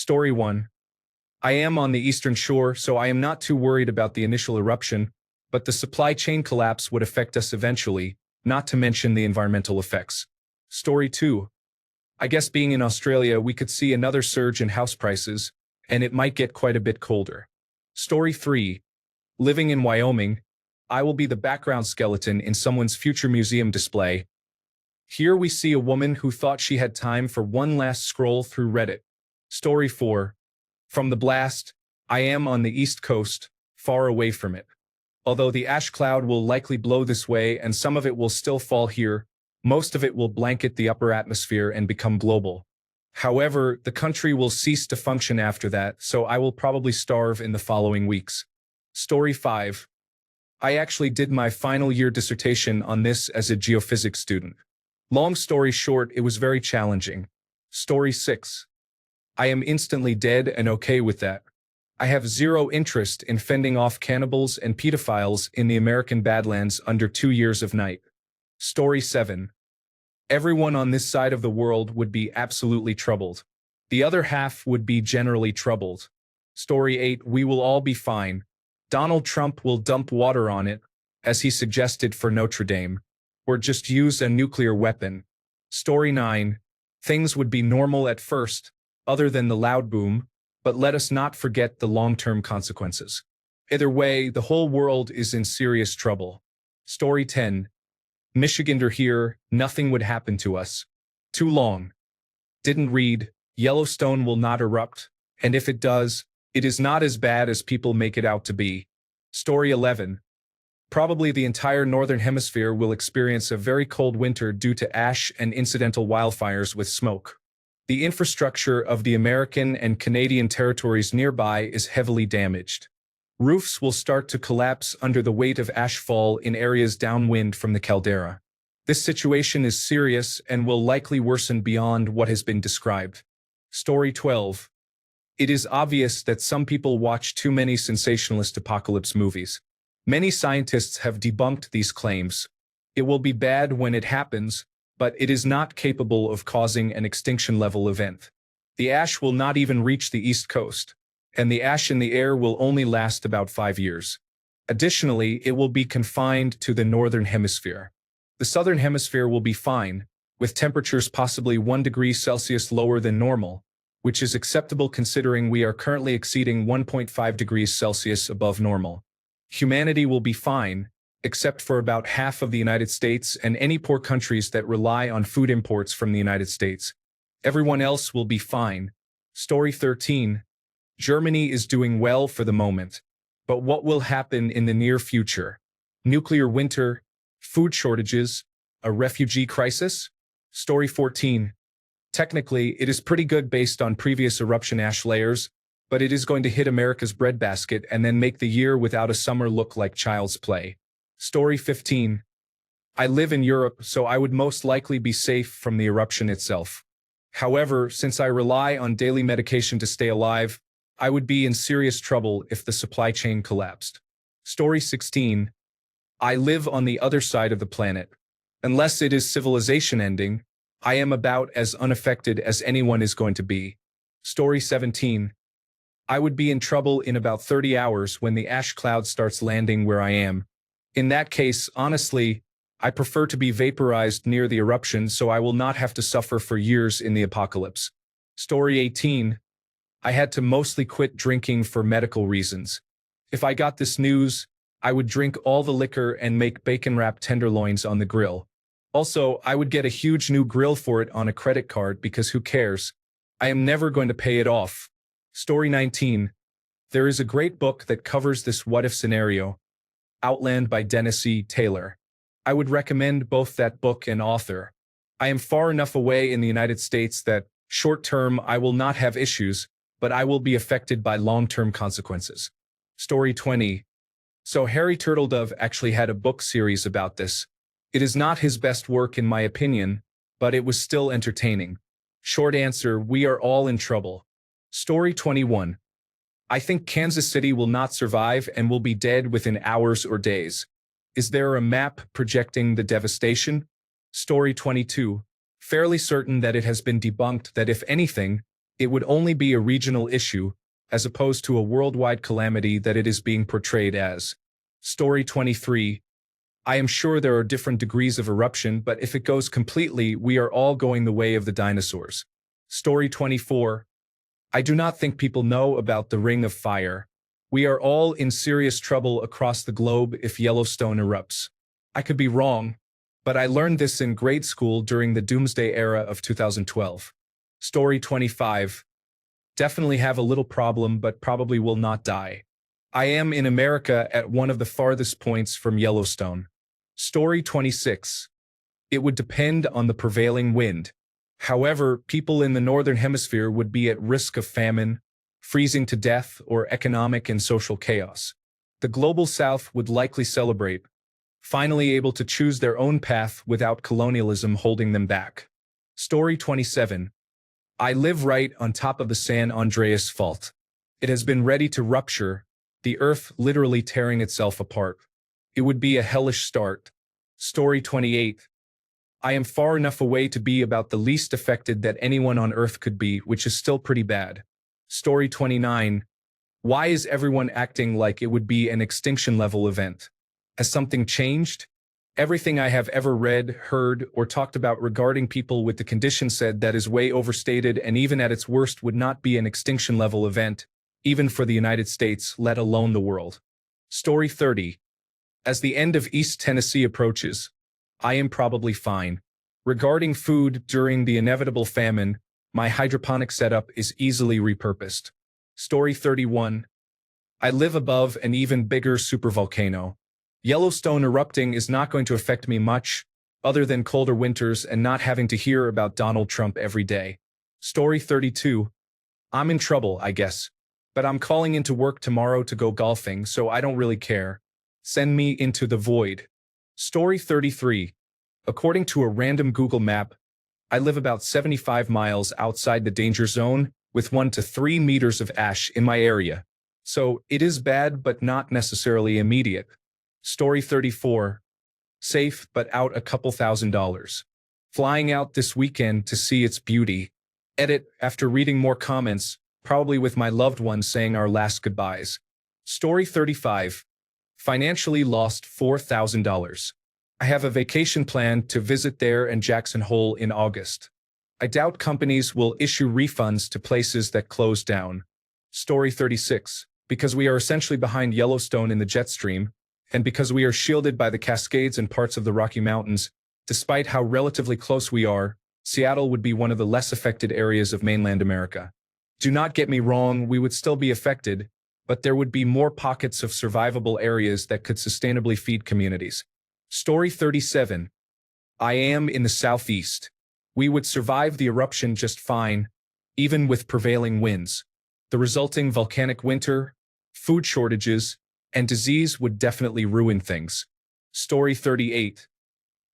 Story 1. I am on the eastern shore, so I am not too worried about the initial eruption, but the supply chain collapse would affect us eventually, not to mention the environmental effects. Story 2. I guess being in Australia, we could see another surge in house prices, and it might get quite a bit colder. Story 3. Living in Wyoming, I will be the background skeleton in someone's future museum display. Here we see a woman who thought she had time for one last scroll through Reddit. Story 4. From the blast, I am on the east coast, far away from it. Although the ash cloud will likely blow this way and some of it will still fall here, most of it will blanket the upper atmosphere and become global. However, the country will cease to function after that, so I will probably starve in the following weeks. Story 5. I actually did my final year dissertation on this as a geophysics student. Long story short, it was very challenging. Story 6. I am instantly dead and okay with that. I have zero interest in fending off cannibals and pedophiles in the American Badlands under 2 years of night. Story 7. Everyone on this side of the world would be absolutely troubled. The other half would be generally troubled. Story 8. We will all be fine. Donald Trump will dump water on it, as he suggested for Notre Dame, or just use a nuclear weapon. Story 9. Things would be normal at first, other than the loud boom, but let us not forget the long-term consequences. Either way, the whole world is in serious trouble. Story 10. Michigander here, nothing would happen to us. Too long. Didn't read, Yellowstone will not erupt, and if it does, it is not as bad as people make it out to be. Story 11. Probably the entire northern hemisphere will experience a very cold winter due to ash and incidental wildfires with smoke. The infrastructure of the American and Canadian territories nearby is heavily damaged. Roofs will start to collapse under the weight of ashfall in areas downwind from the caldera. This situation is serious and will likely worsen beyond what has been described. Story 12. It is obvious that some people watch too many sensationalist apocalypse movies. Many scientists have debunked these claims. It will be bad when it happens, but it is not capable of causing an extinction-level event. The ash will not even reach the East Coast, and the ash in the air will only last about 5 years. Additionally, it will be confined to the northern hemisphere. The southern hemisphere will be fine, with temperatures possibly 1 degree Celsius lower than normal, which is acceptable considering we are currently exceeding 1.5 degrees Celsius above normal. Humanity will be fine, except for about half of the United States and any poor countries that rely on food imports from the United States. Everyone else will be fine. Story 13. Germany is doing well for the moment. But what will happen in the near future? Nuclear winter, food shortages, a refugee crisis? Story 14. Technically, it is pretty good based on previous eruption ash layers, but it is going to hit America's breadbasket and then make the year without a summer look like child's play. Story 15. I live in Europe, so I would most likely be safe from the eruption itself. However, since I rely on daily medication to stay alive, I would be in serious trouble if the supply chain collapsed. Story 16. I live on the other side of the planet. Unless it is civilization ending, I am about as unaffected as anyone is going to be. Story 17. I would be in trouble in about 30 hours when the ash cloud starts landing where I am. In that case, honestly, I prefer to be vaporized near the eruption so I will not have to suffer for years in the apocalypse. Story 18. I had to mostly quit drinking for medical reasons. If I got this news, I would drink all the liquor and make bacon-wrapped tenderloins on the grill. Also, I would get a huge new grill for it on a credit card because who cares? I am never going to pay it off. Story 19. There is a great book that covers this what-if scenario, Outland by Dennis E. Taylor. I would recommend both that book and author. I am far enough away in the United States that, short-term, I will not have issues, but I will be affected by long-term consequences. Story 20. So Harry Turtledove actually had a book series about this. It is not his best work in my opinion, but it was still entertaining. Short answer, we are all in trouble. Story 21. I think Kansas City will not survive and will be dead within hours or days. Is there a map projecting the devastation? Story 22. Fairly certain that it has been debunked that if anything, It would only be a regional issue, as opposed to a worldwide calamity that it is being portrayed as. Story 23. I am sure there are different degrees of eruption, but if it goes completely, we are all going the way of the dinosaurs. Story 24. I do not think people know about the Ring of Fire. We are all in serious trouble across the globe if Yellowstone erupts. I could be wrong, but I learned this in grade school during the doomsday era of 2012. Story 25. Definitely have a little problem, but probably will not die. I am in America at one of the farthest points from Yellowstone. Story 26. It would depend on the prevailing wind. However, people in the Northern Hemisphere would be at risk of famine, freezing to death, or economic and social chaos. The global South would likely celebrate, finally able to choose their own path without colonialism holding them back. Story 27. I live right on top of the San Andreas Fault. It has been ready to rupture, the earth literally tearing itself apart. It would be a hellish start. Story 28. I am far enough away to be about the least affected that anyone on Earth could be, which is still pretty bad. Story 29. Why is everyone acting like it would be an extinction-level event? Has something changed? Everything I have ever read, heard, or talked about regarding people with the condition said that is way overstated and even at its worst would not be an extinction-level event, even for the United States, let alone the world. Story 30. As the end of East Tennessee approaches, I am probably fine. Regarding food during the inevitable famine, my hydroponic setup is easily repurposed. Story 31. I live above an even bigger supervolcano. Yellowstone erupting is not going to affect me much, other than colder winters and not having to hear about Donald Trump every day. Story 32. I'm in trouble, I guess. But I'm calling into work tomorrow to go golfing, so I don't really care. Send me into the void. Story 33. According to a random Google map, I live about 75 miles outside the danger zone, with 1 to 3 meters of ash in my area. So it is bad, but not necessarily immediate. Story 34. Safe, but out a couple $1,000s. Flying out this weekend to see its beauty. Edit, after reading more comments, probably with my loved ones saying our last goodbyes. Story 35. Financially lost $4,000. I have a vacation planned to visit there and Jackson Hole in August. I doubt companies will issue refunds to places that close down. Story 36. Because we are essentially behind Yellowstone in the jet stream, and because we are shielded by the Cascades and parts of the Rocky Mountains, despite how relatively close we are, Seattle would be one of the less affected areas of mainland America. Do not get me wrong, we would still be affected, but there would be more pockets of survivable areas that could sustainably feed communities. Story 37. I am in the southeast. We would survive the eruption just fine, even with prevailing winds. The resulting volcanic winter, food shortages, and disease would definitely ruin things. Story 38.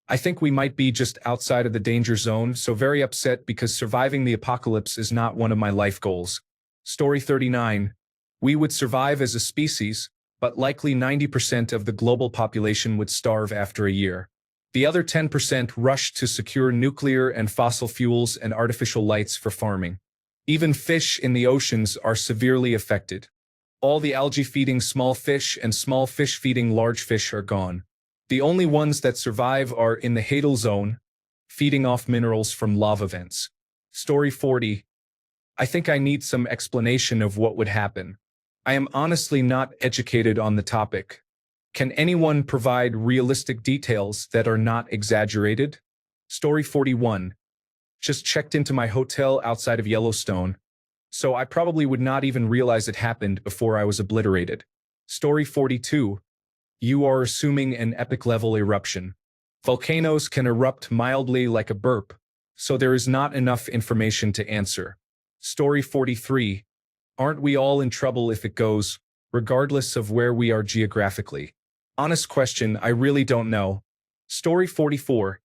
I think we might be just outside of the danger zone, so very upset because surviving the apocalypse is not one of my life goals. Story 39. We would survive as a species, but likely 90% of the global population would starve after a year. The other 10% rush to secure nuclear and fossil fuels and artificial lights for farming. Even fish in the oceans are severely affected. All the algae feeding small fish and small fish feeding large fish are gone. The only ones that survive are in the Hadal Zone, feeding off minerals from lava vents. Story 40. I think I need some explanation of what would happen. I am honestly not educated on the topic. Can anyone provide realistic details that are not exaggerated? Story 41. Just checked into my hotel outside of Yellowstone, so I probably would not even realize it happened before I was obliterated. Story 42. You are assuming an epic-level eruption. Volcanoes can erupt mildly like a burp, so there is not enough information to answer. Story 43. Aren't we all in trouble if it goes, regardless of where we are geographically? Honest question, I really don't know. Story 44.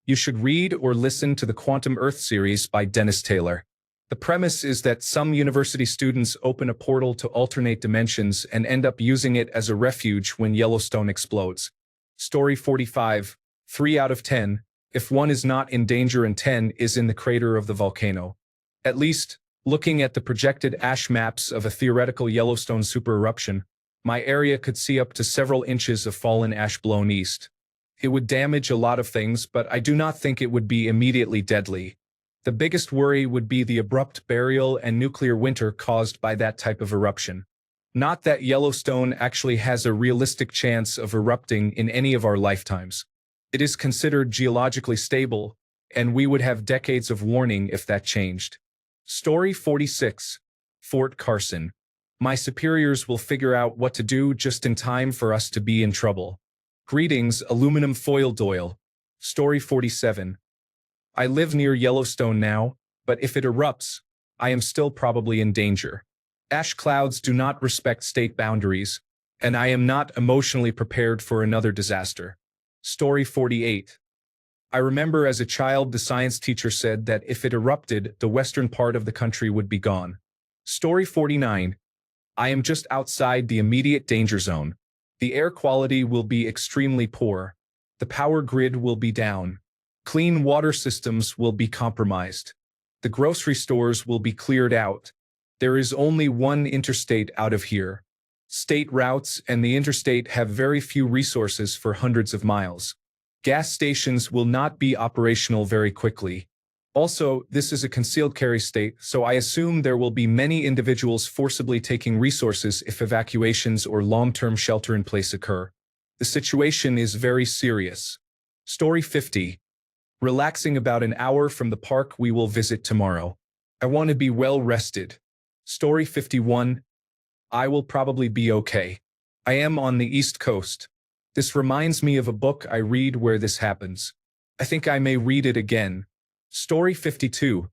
You should read or listen to the Quantum Earth series by Dennis Taylor. The premise is that some university students open a portal to alternate dimensions and end up using it as a refuge when Yellowstone explodes. Story 45. 3 out of 10. If one is not in danger and 10 is in the crater of the volcano. At least, Looking at the projected ash maps of a theoretical Yellowstone supereruption, my area could see up to several inches of fallen ash blown east. It would damage a lot of things, but I do not think it would be immediately deadly. The biggest worry would be the abrupt burial and nuclear winter caused by that type of eruption. Not that Yellowstone actually has a realistic chance of erupting in any of our lifetimes. It is considered geologically stable, and we would have decades of warning if that changed. Story 46. Fort Carson. My superiors will figure out what to do just in time for us to be in trouble. Greetings, aluminum foil Doyle. Story 47. I live near Yellowstone now, but if it erupts, I am still probably in danger. Ash clouds do not respect state boundaries, and I am not emotionally prepared for another disaster. Story 48. I remember as a child the science teacher said that if it erupted, the western part of the country would be gone. Story 49. I am just outside the immediate danger zone. The air quality will be extremely poor. The power grid will be down. Clean water systems will be compromised. The grocery stores will be cleared out. There is only one interstate out of here. State routes and the interstate have very few resources for hundreds of miles. Gas stations will not be operational very quickly. Also, this is a concealed carry state, so I assume there will be many individuals forcibly taking resources if evacuations or long-term shelter-in-place occur. The situation is very serious. Story 50. Relaxing about an hour from the park we will visit tomorrow. I want to be well rested. Story 51. I will probably be okay. I am on the East Coast. This reminds me of a book I read where this happens. I think I may read it again. Story 52.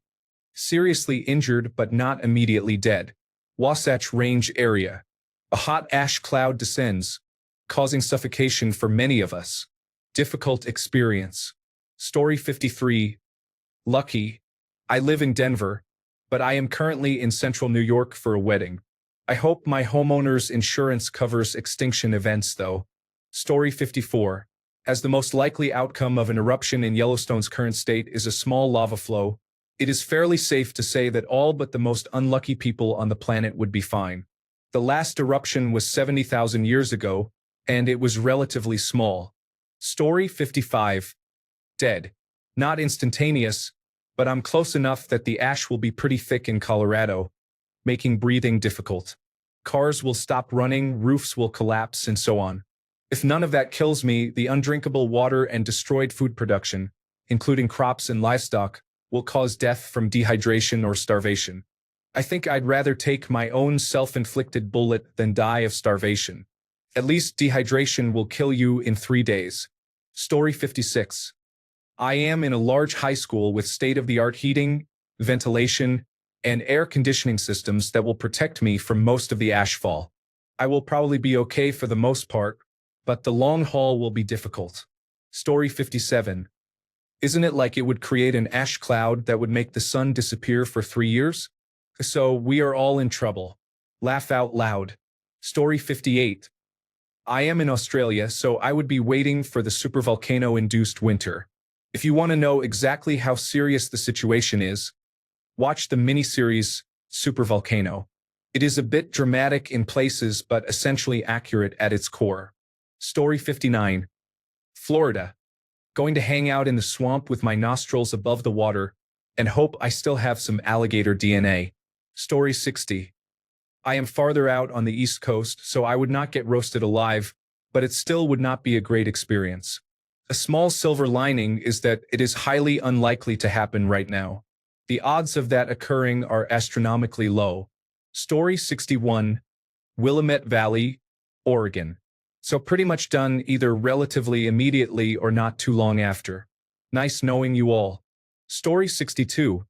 Seriously injured but not immediately dead. Wasatch Range area. A hot ash cloud descends, causing suffocation for many of us. Difficult experience. Story 53. Lucky. I live in Denver, but I am currently in central New York for a wedding. I hope my homeowner's insurance covers extinction events though. Story 54. As the most likely outcome of an eruption in Yellowstone's current state is a small lava flow, it is fairly safe to say that all but the most unlucky people on the planet would be fine. The last eruption was 70,000 years ago, and it was relatively small. Story 55. Dead. Not instantaneous, but I'm close enough that the ash will be pretty thick in Colorado, making breathing difficult. Cars will stop running, roofs will collapse, and so on. If none of that kills me, the undrinkable water and destroyed food production, including crops and livestock, will cause death from dehydration or starvation. I think I'd rather take my own self-inflicted bullet than die of starvation. At least dehydration will kill you in 3 days. Story 56. I am in a large high school with state-of-the-art heating, ventilation, and air conditioning systems that will protect me from most of the ashfall. I will probably be okay for the most part, but the long haul will be difficult. Story 57. Isn't it like it would create an ash cloud that would make the sun disappear for 3 years? So we are all in trouble. Laugh out loud. Story 58. I am in Australia, so I would be waiting for the supervolcano-induced winter. If you want to know exactly how serious the situation is, watch the miniseries Supervolcano. It is a bit dramatic in places but essentially accurate at its core. Story 59. Florida. Going to hang out in the swamp with my nostrils above the water and hope I still have some alligator DNA. Story 60. I am farther out on the East Coast, so I would not get roasted alive, but it still would not be a great experience. A small silver lining is that it is highly unlikely to happen right now. The odds of that occurring are astronomically low. Story 61. Willamette Valley, Oregon. So pretty much done either relatively immediately or not too long after. Nice knowing you all. Story 62.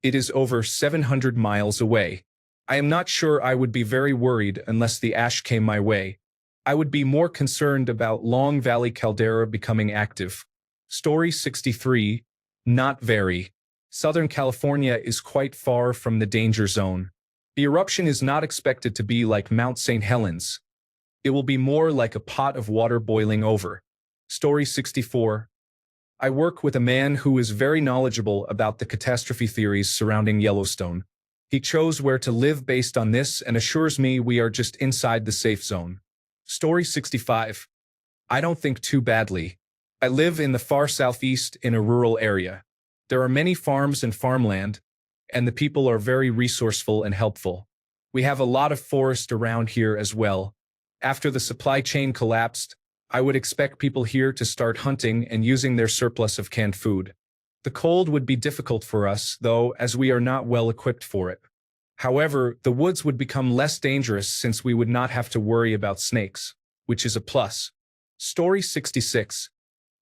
It is over 700 miles away. I am not sure I would be very worried unless the ash came my way. I would be more concerned about Long Valley caldera becoming active. Story 63. Not very. Southern California is quite far from the danger zone. The eruption is not expected to be like Mount St. Helens. It will be more like a pot of water boiling over. Story 64. I work with a man who is very knowledgeable about the catastrophe theories surrounding Yellowstone. He chose where to live based on this and assures me we are just inside the safe zone. Story 65. I don't think too badly. I live in the far southeast in a rural area. There are many farms and farmland, and the people are very resourceful and helpful. We have a lot of forest around here as well. After the supply chain collapsed, I would expect people here to start hunting and using their surplus of canned food. The cold would be difficult for us, though, as we are not well equipped for it. However, the woods would become less dangerous since we would not have to worry about snakes, which is a plus. Story 66.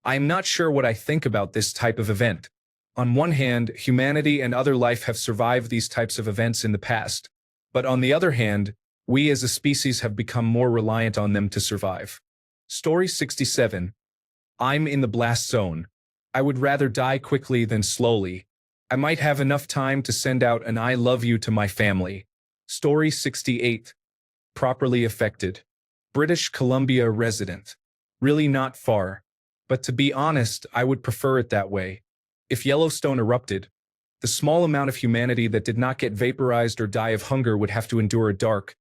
I am not sure what I think about this type of event. On one hand, humanity and other life have survived these types of events in the past, but on the other hand, we as a species have become more reliant on them to survive. Story 67. I'm in the blast zone. I would rather die quickly than slowly. I might have enough time to send out an I love you to my family. Story 68. Properly affected. British Columbia resident. Really not far. But to be honest, I would prefer it that way. If Yellowstone erupted, the small amount of humanity that did not get vaporized or die of hunger would have to endure a dark,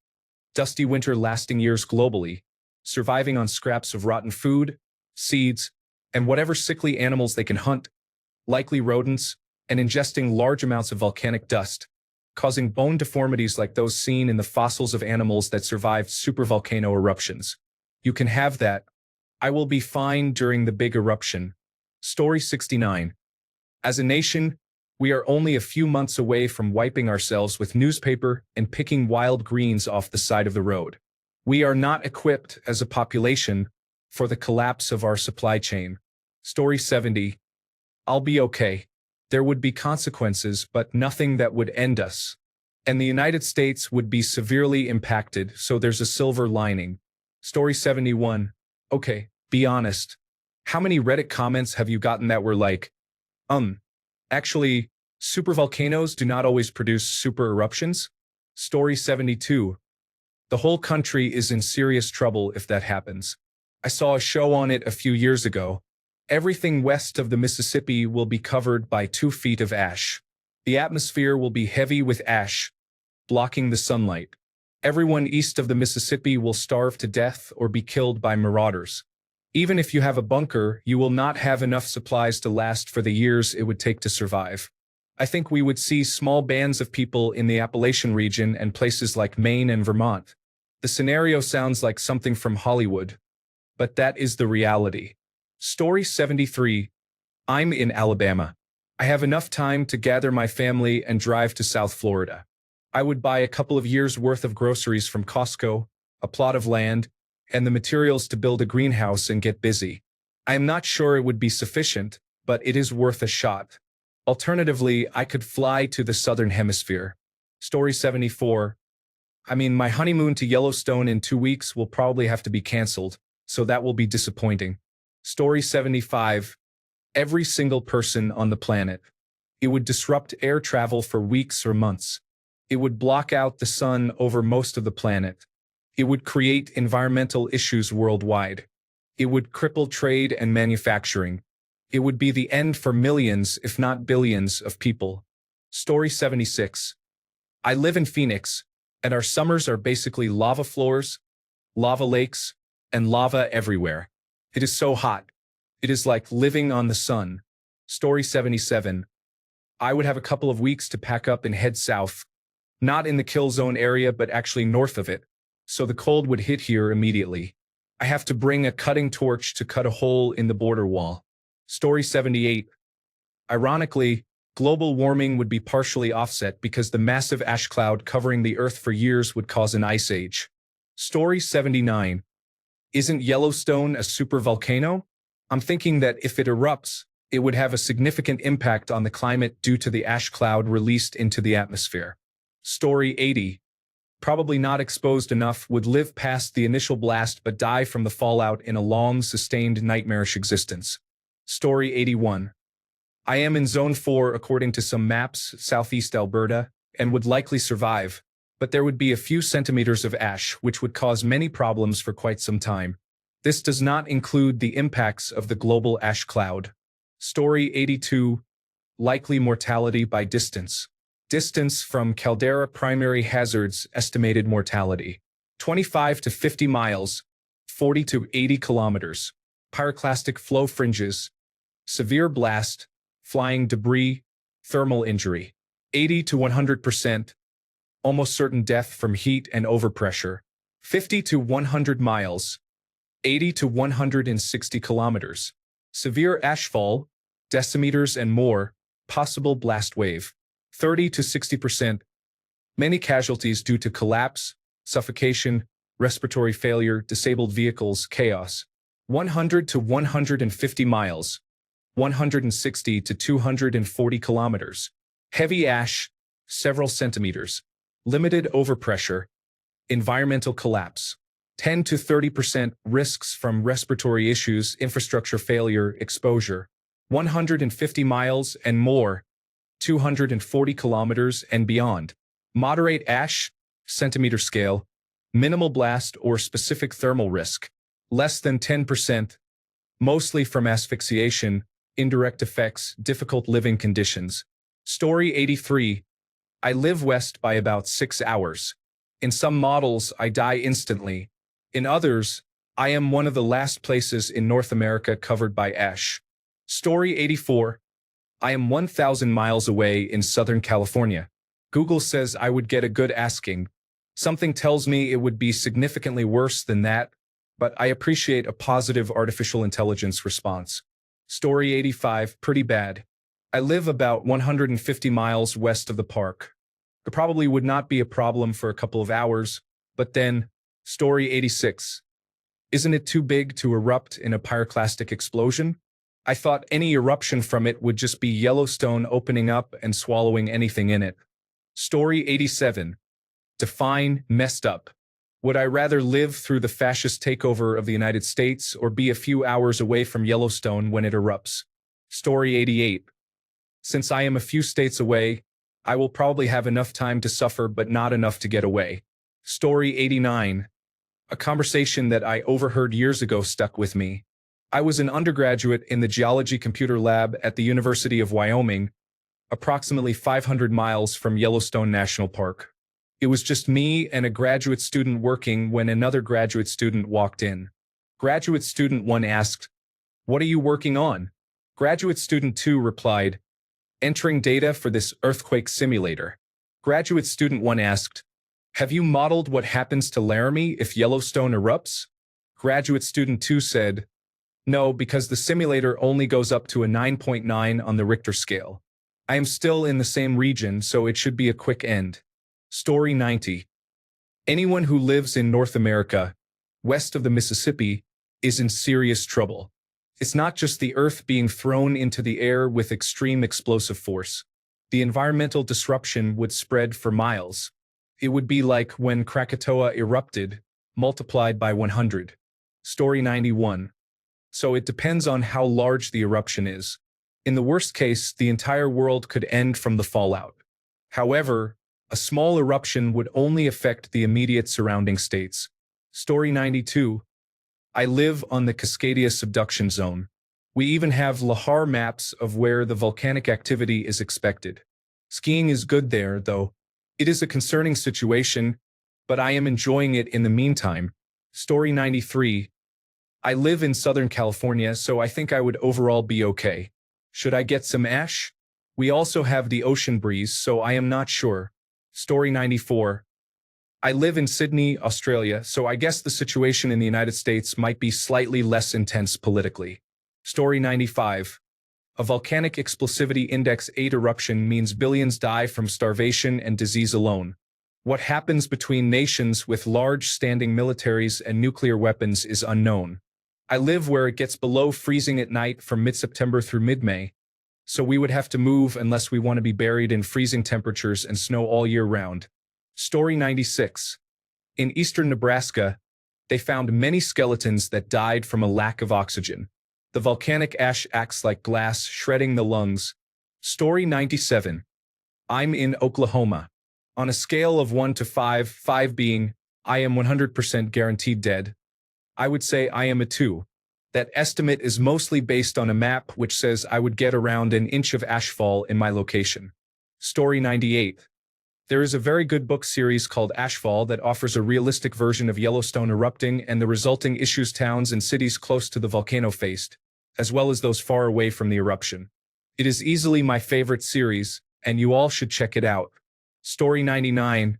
dusty winter lasting years globally, surviving on scraps of rotten food, seeds, and whatever sickly animals they can hunt, likely rodents, and ingesting large amounts of volcanic dust, causing bone deformities like those seen in the fossils of animals that survived supervolcano eruptions. You can have that. I will be fine during the big eruption. Story 69. As a nation, we are only a few months away from wiping ourselves with newspaper and picking wild greens off the side of the road. We are not equipped as a population for the collapse of our supply chain. Story 70. I'll be okay. There would be consequences, but nothing that would end us. And the United States would be severely impacted, so there's a silver lining. Story 71. Okay, be honest. How many Reddit comments have you gotten that were like, actually, supervolcanoes do not always produce super eruptions? Story 72. The whole country is in serious trouble if that happens. I saw a show on it a few years ago. Everything west of the Mississippi will be covered by 2 feet of ash. The atmosphere will be heavy with ash, blocking the sunlight. Everyone east of the Mississippi will starve to death or be killed by marauders. Even if you have a bunker, you will not have enough supplies to last for the years it would take to survive. I think we would see small bands of people in the Appalachian region and places like Maine and Vermont. The scenario sounds like something from Hollywood, but that is the reality. Story 73. I'm in Alabama. I have enough time to gather my family and drive to South Florida. I would buy a couple of years' worth of groceries from Costco, a plot of land, and the materials to build a greenhouse and get busy. I am not sure it would be sufficient, but it is worth a shot. Alternatively, I could fly to the Southern Hemisphere. Story 74. My honeymoon to Yellowstone in 2 weeks will probably have to be canceled, so that will be disappointing. Story 75. Every single person on the planet. It would disrupt air travel for weeks or months. It would block out the sun over most of the planet. It would create environmental issues worldwide. It would cripple trade and manufacturing. It would be the end for millions, if not billions, of people. Story 76. I live in Phoenix, and our summers are basically lava floors, lava lakes, and lava everywhere. It is so hot. It is like living on the sun. Story 77. I would have a couple of weeks to pack up and head south. Not in the kill zone area, but actually north of it. So the cold would hit here immediately. I have to bring a cutting torch to cut a hole in the border wall. Story 78. Ironically, global warming would be partially offset because the massive ash cloud covering the Earth for years would cause an ice age. Story 79. Isn't Yellowstone a supervolcano? I'm thinking that if it erupts, it would have a significant impact on the climate due to the ash cloud released into the atmosphere. Story 80. Probably not exposed enough, would live past the initial blast but die from the fallout in a long, sustained, nightmarish existence. Story 81. I am in Zone 4 according to some maps, southeast Alberta, and would likely survive, but there would be a few centimeters of ash which would cause many problems for quite some time. This does not include the impacts of the global ash cloud. Story 82. Likely mortality by distance. Distance from caldera primary hazards estimated mortality. 25 to 50 miles, 40 to 80 kilometers. Pyroclastic flow fringes. Severe blast, flying debris, thermal injury. 80 to 100%, almost certain death from heat and overpressure. 50 to 100 miles, 80 to 160 kilometers. Severe ashfall, decimeters and more, possible blast wave. 30 to 60%, many casualties due to collapse, suffocation, respiratory failure, disabled vehicles, chaos. 100 to 150 miles, 160 to 240 kilometers. Heavy ash, several centimeters. Limited overpressure. Environmental collapse. 10 to 30% risks from respiratory issues, infrastructure failure, exposure. 150 miles and more, 240 kilometers and beyond. Moderate ash, centimeter scale. Minimal blast or specific thermal risk. Less than 10%, mostly from asphyxiation, indirect effects, difficult living conditions. Story 83. I live west by about 6 hours. In some models, I die instantly. In others, I am one of the last places in North America covered by ash. Story 84. I am 1,000 miles away in Southern California. Google says I would get a good asking. Something tells me it would be significantly worse than that, but I appreciate a positive artificial intelligence response. Story 85. Pretty bad. I live about 150 miles west of the park. It probably would not be a problem for a couple of hours, but then, Story 86. Isn't it too big to erupt in a pyroclastic explosion? I thought any eruption from it would just be Yellowstone opening up and swallowing anything in it. Story 87. Define messed up. Would I rather live through the fascist takeover of the United States or be a few hours away from Yellowstone when it erupts? Story 88. Since I am a few states away, I will probably have enough time to suffer but not enough to get away. Story 89. A conversation that I overheard years ago stuck with me. I was an undergraduate in the geology computer lab at the University of Wyoming, approximately 500 miles from Yellowstone National Park. It was just me and a graduate student working when another graduate student walked in. Graduate student 1 asked, "What are you working on?" Graduate student 2 replied, "Entering data for this earthquake simulator." Graduate student 1 asked, "Have you modeled what happens to Laramie if Yellowstone erupts?" Graduate student 2 said, "No, because the simulator only goes up to a 9.9 on the Richter scale. I am still in the same region, so it should be a quick end." Story 90. Anyone who lives in North America, west of the Mississippi, is in serious trouble. It's not just the earth being thrown into the air with extreme explosive force. The environmental disruption would spread for miles. It would be like when Krakatoa erupted, multiplied by 100. Story 91. So it depends on how large the eruption is. In the worst case, the entire world could end from the fallout. However, a small eruption would only affect the immediate surrounding states. Story 92. I live on the Cascadia subduction zone. We even have Lahar maps of where the volcanic activity is expected. Skiing is good there, though. It is a concerning situation, but I am enjoying it in the meantime. Story 93. I live in Southern California, so I think I would overall be okay. Should I get some ash? We also have the ocean breeze, so I am not sure. Story 94. I live in Sydney, Australia, so I guess the situation in the United States might be slightly less intense politically. Story 95. A volcanic explosivity index 8 eruption means billions die from starvation and disease alone. What happens between nations with large standing militaries and nuclear weapons is unknown. I live where it gets below freezing at night from mid-September through mid-May, so we would have to move unless we want to be buried in freezing temperatures and snow all year round. Story 96. In eastern Nebraska, they found many skeletons that died from a lack of oxygen. The volcanic ash acts like glass, shredding the lungs. Story 97. I'm in Oklahoma. On a scale of 1 to 5, 5 being, I am 100% guaranteed dead, I would say I am a 2. That estimate is mostly based on a map which says I would get around an inch of ashfall in my location. Story 98. There is a very good book series called Ashfall that offers a realistic version of Yellowstone erupting and the resulting issues towns and cities close to the volcano faced, as well as those far away from the eruption. It is easily my favorite series, and you all should check it out. Story 99.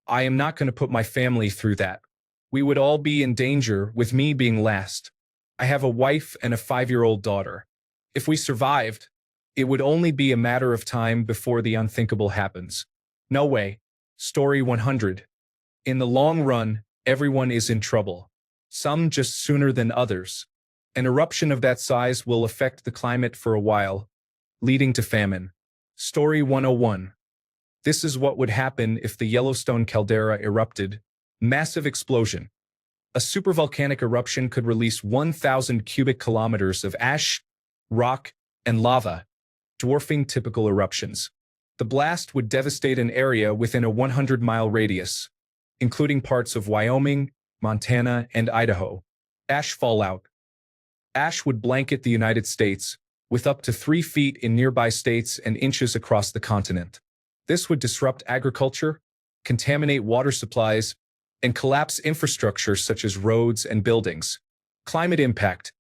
I am not going to put my family through that. We would all be in danger, with me being last. I have a wife and a 5-year-old daughter. If we survived, it would only be a matter of time before the unthinkable happens. No way. Story 100. In the long run, everyone is in trouble. Some just sooner than others. An eruption of that size will affect the climate for a while, leading to famine. Story 101. This is what would happen if the Yellowstone caldera erupted. Massive explosion. A supervolcanic eruption could release 1,000 cubic kilometers of ash, rock, and lava, dwarfing typical eruptions. The blast would devastate an area within a 100-mile radius, including parts of Wyoming, Montana, and Idaho. Ash fallout. Ash would blanket the United States, with up to 3 feet in nearby states and inches across the continent. This would disrupt agriculture, contaminate water supplies, and collapse infrastructure such as roads and buildings. Climate impact.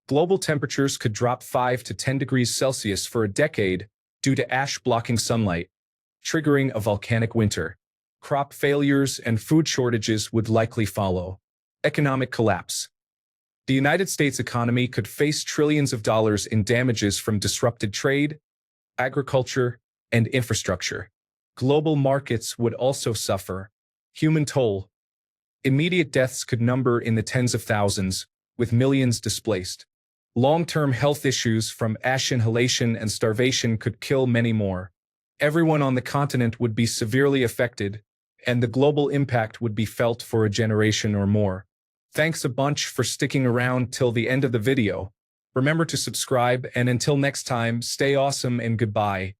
Global temperatures could drop 5 to 10 degrees Celsius for a decade due to ash blocking sunlight, triggering a volcanic winter. Crop failures and food shortages would likely follow. Economic collapse. The United States economy could face trillions of dollars in damages from disrupted trade, agriculture, and infrastructure. Global markets would also suffer. Human toll. Immediate deaths could number in the tens of thousands, with millions displaced. Long-term health issues from ash inhalation and starvation could kill many more. Everyone on the continent would be severely affected, and the global impact would be felt for a generation or more. Thanks a bunch for sticking around till the end of the video. Remember to subscribe, and until next time, stay awesome and goodbye.